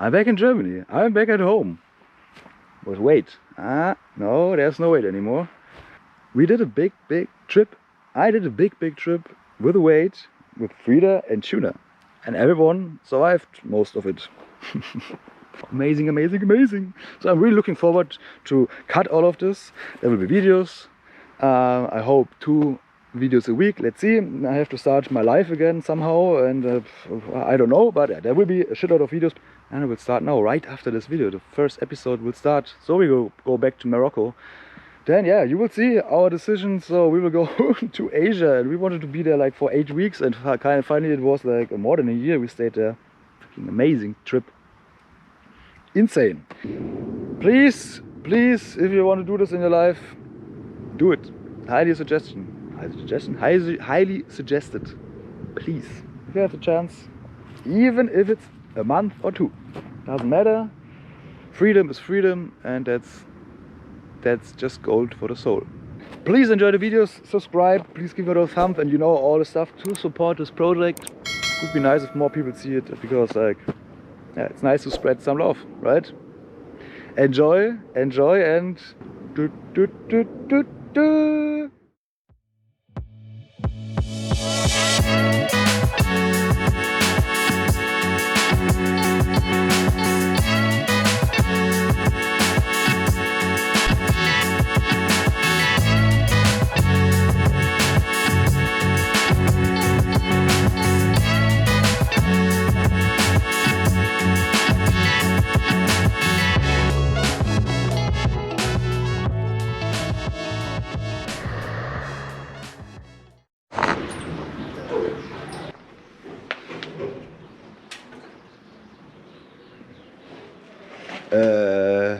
I'm back in Germany. I'm back at home. But wait, no, there's no wait anymore. We did a big trip. I did a big trip with a weight, with Frieda and Tuna. And everyone survived most of it. Amazing, amazing, amazing. So I'm really looking forward to cut all of this. There will be videos. I hope 2 videos a week. Let's see. I have to start my life again somehow, and I don't know, but there will be a shitload of videos. And I will start now, right after this video. The first episode will start. So we will go back to Morocco. Then yeah, you will see our decisions. So we will go to Asia, and we wanted to be there like for 8 weeks, and finally it was like more than a year we stayed there. Freaking amazing trip. Insane. Please, if you want to do this in your life, do it. Highly suggested. Highly suggested. Please, if you have the chance, even if it's a month or 2, doesn't matter. Freedom is freedom, and that's just gold for the soul. Please enjoy the videos, subscribe, please give it a thumb, and you know all the stuff to support this project. It would be nice if more people see it, because like, yeah, it's nice to spread some love, right? Enjoy, and do.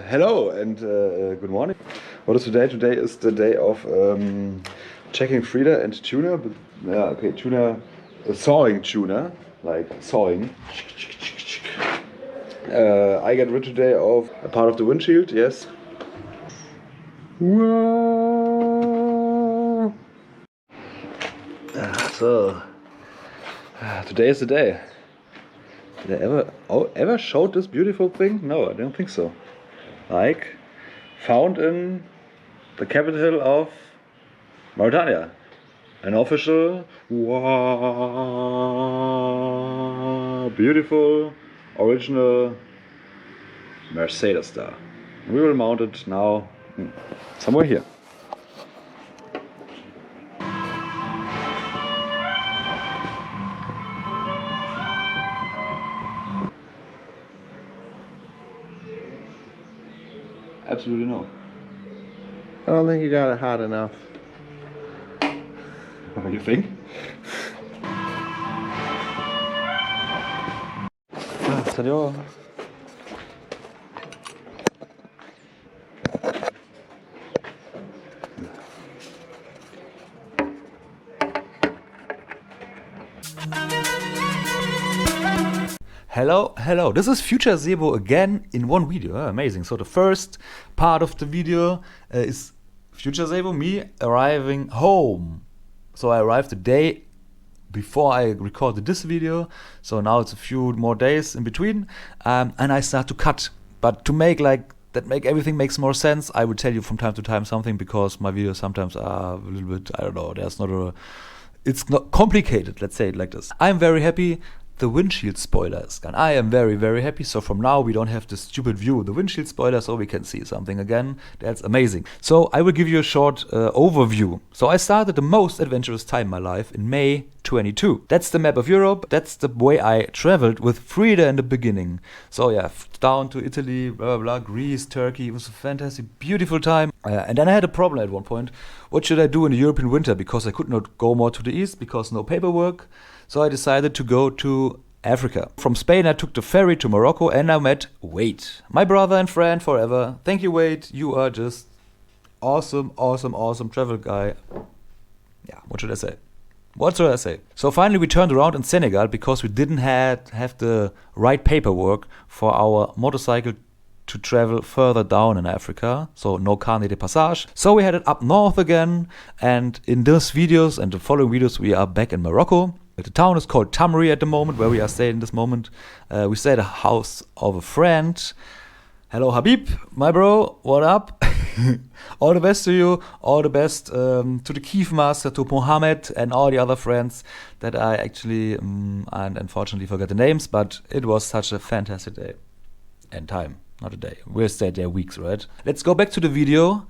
Hello and good morning. What is today? Today is the day of checking Frieda and Tuna. But, yeah, okay, Tuna, sawing Tuna, like sawing. I get rid today of a part of the windshield, yes. So, today is the day. Did I ever showed this beautiful thing? No, I don't think so. Like, found in the capital of Mauritania. An official, wow, beautiful, original Mercedes star. We will mount it now somewhere here. Absolutely no. I don't think you got it hot enough. What do you think? Salut. Hello, this is Future Sebo again in one video. Amazing. So the first part of the video is Future Sebo, me arriving home. So I arrived the day before I recorded this video. So now it's a few more days in between, and I start to cut. But to make everything makes more sense, I will tell you from time to time something, because my videos sometimes are a little bit, I don't know, it's not complicated, let's say it like this. I'm very happy the windshield spoiler is gone. I am very, very happy. So from now we don't have this stupid view of the windshield spoiler, so we can see something again. That's amazing. So I will give you a short overview. So I started the most adventurous time in my life in May 22. That's the map of Europe. That's the way I traveled with Frieda in the beginning. So yeah, down to Italy, blah, blah, blah, Greece, Turkey. It was a fantastic, beautiful time. And then I had a problem at one point. What should I do in the European winter? Because I could not go more to the east because no paperwork. So I decided to go to Africa. From Spain I took the ferry to Morocco, and I met Wade, my brother and friend forever. Thank you, Wade. You are just awesome travel guy. Yeah, what should I say? So finally we turned around in Senegal because we didn't have the right paperwork for our motorcycle to travel further down in Africa, so no carnet de passage. So we headed up north again, and in those videos and the following videos we are back in Morocco. The town is called Tamri at the moment, where we are staying this moment. We stay at a house of a friend. Hello, Habib, my bro, what up? All the best to you, all the best to the Keef Master, to Mohammed and all the other friends that I actually, and unfortunately forgot the names, but it was such a fantastic day and time. Not a day. We'll stay there weeks, right? Let's go back to the video.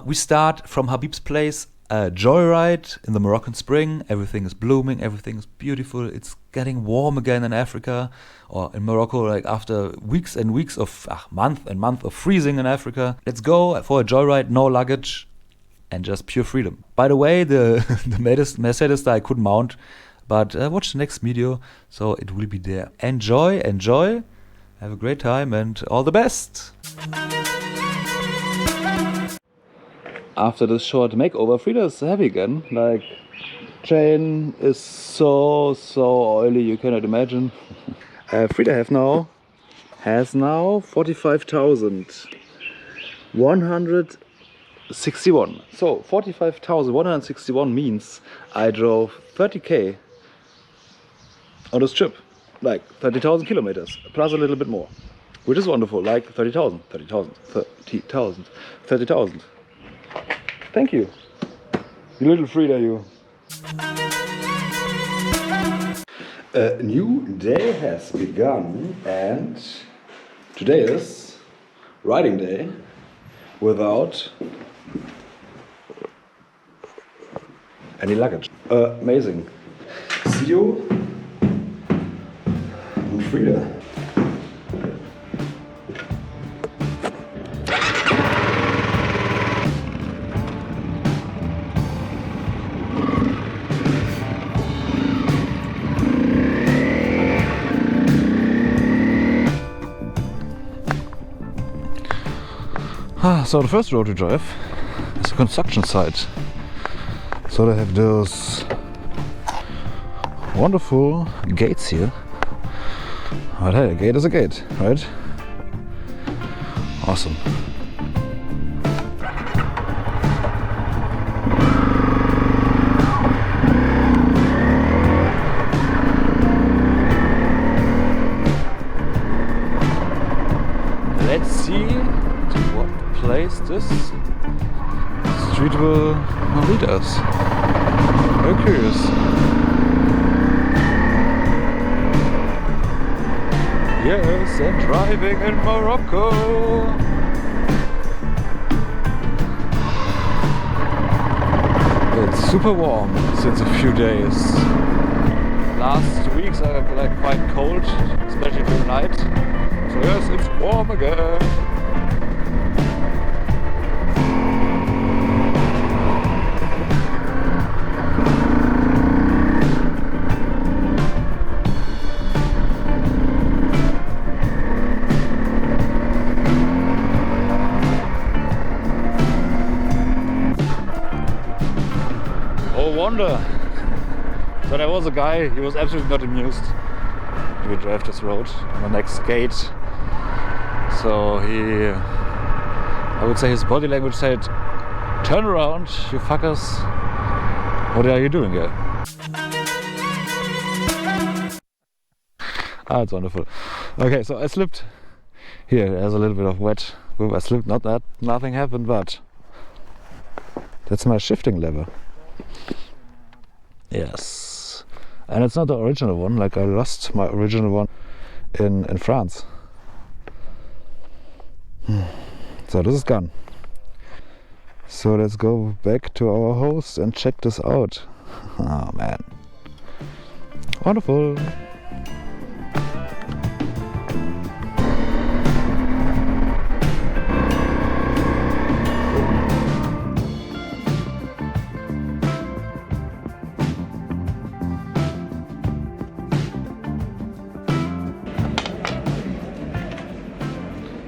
We start from Habib's place, Joyride in the Moroccan spring. Everything is blooming, everything is beautiful. It's getting warm again in Africa, or in Morocco, like after weeks and weeks of, month and month of freezing in Africa. Let's go for a joyride, no luggage, and just pure freedom. By the way, the Mercedes I couldn't mount, but watch the next video, so it will be there. Enjoy. Have a great time and all the best. After this short makeover, Frieda is heavy again. Like, chain is so oily, you cannot imagine. Frieda has now 45,161. So 45,161 means I drove 30k on this trip. Like 30,000 kilometers, plus a little bit more, which is wonderful. Like 30,000. Thank you, you little Frieda, you. A new day has begun, and today is riding day without any luggage. Amazing. See you. Frieda. So the first road we drive is a construction site. So they have those wonderful gates here. But hey, a gate is a gate, right? Awesome. Let's see to what place this street will lead us. Very curious. Yes, and driving in Morocco. It's super warm since a few days. Last weeks are like quite cold, especially during night. So yes, it's warm again. Wonder. So there was a guy, he was absolutely not amused to drive this road on the next gate. So I would say his body language said, "Turn around, you fuckers. What are you doing here?" It's wonderful. Okay, so I slipped. Here, there's a little bit of wet. I slipped, not that, nothing happened, but that's my shifting lever. Yes, and it's not the original one, like I lost my original one in France. So this is gone. So let's go back to our host and check this out. Oh man, wonderful.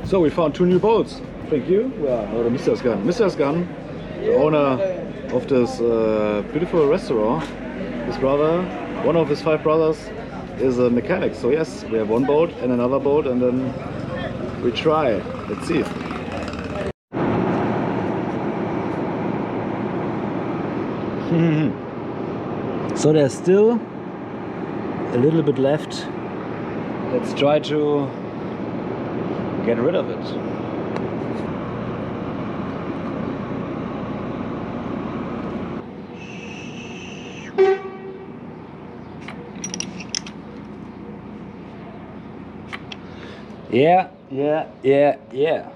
So we found 2 new boats. Thank you. Or Mr. Sgan. Mr. Sgan, the owner of this beautiful restaurant. His brother, one of his 5 brothers, is a mechanic. So yes, we have 1 boat and another boat, and then we try. Let's see. So there's still a little bit left. Let's try to get rid of it. Yeah.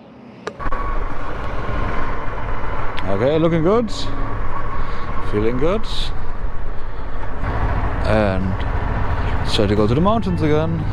Okay, looking good. Feeling good. And let's try to go to the mountains again.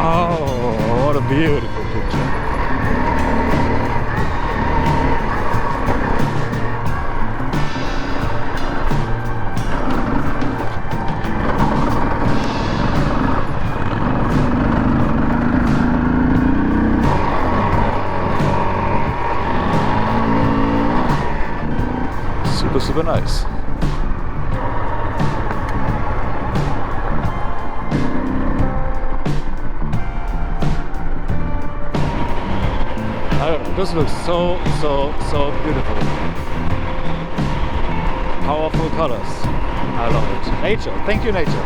Oh, what a beautiful picture. Super nice. I don't know, this looks so beautiful. Powerful colors. I love it. Nature. Thank you, nature.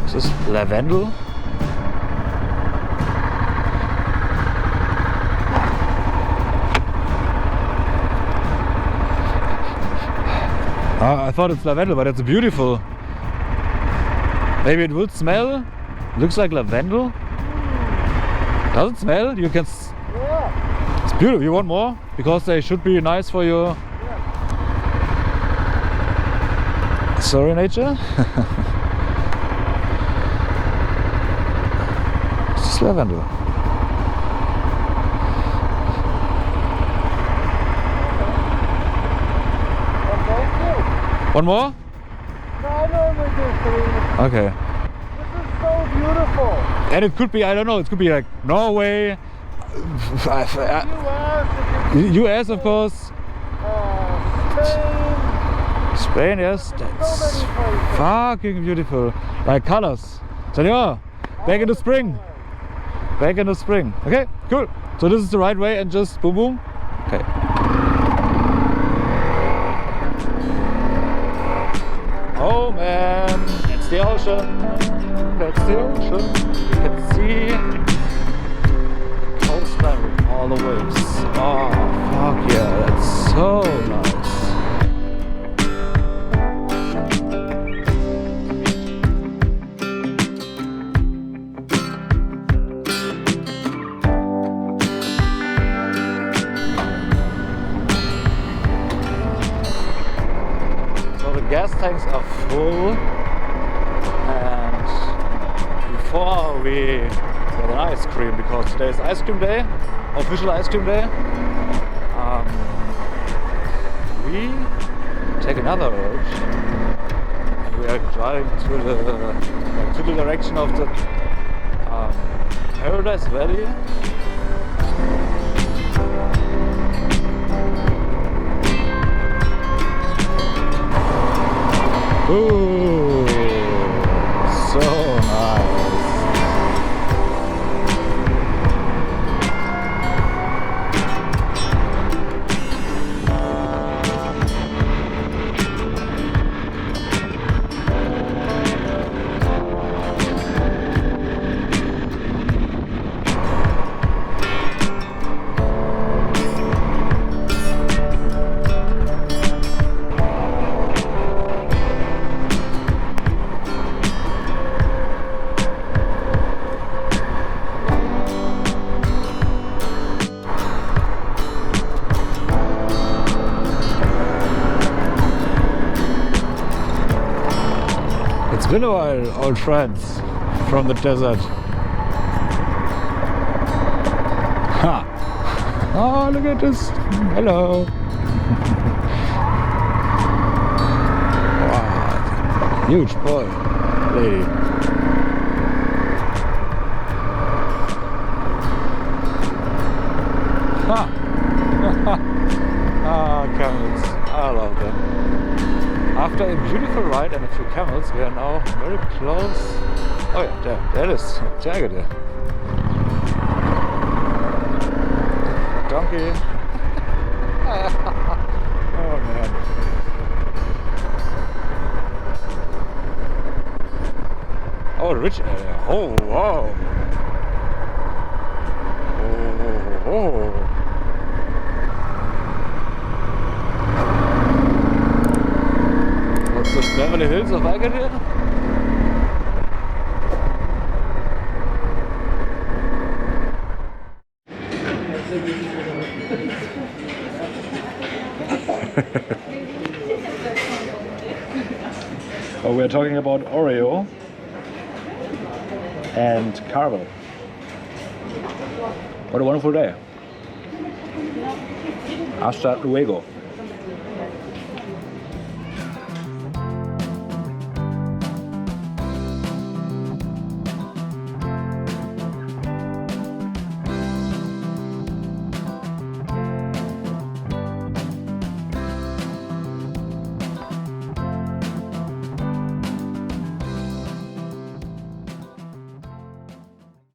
Is this lavender? I thought it's lavender, but it's beautiful. Maybe it would smell. Looks like lavender. Does it smell? You can. Yeah. It's beautiful. You want more? Because they should be nice for your. Yeah. Sorry, nature. It's just lavender. One more? No, I normally do 3. Okay. This is so beautiful. And it could be, I don't know, it could be like Norway, US of course. Spain, yes. That's fucking beautiful. Like colors. Senor, back in the spring. Back in the spring. Okay, cool. So this is the right way and just boom boom. Okay. Oh man, that's the ocean. That's the ocean. You can see the coastline with all the waves. Oh fuck yeah, that's so nice. Gas tanks are full, and before we get an ice cream, because today is ice cream day, official ice cream day, we take another road and we are driving to the direction of the Paradise Valley. Ooh, so nice. It's been a while, old friends. from the desert. Ha! Oh, look at this! Hello! Wow! Huge boy, lady. Ha! Ah, camels. I love them. After a beautiful ride and a few camels, we are now very close. Oh yeah, there it is. Tiger there. Donkey. Oh man. Oh, rich area. Oh wow. Oh. What's the Beverly Hills of Agadir? Oh, we're talking about Oreo and caramel. What a wonderful day. Hasta luego.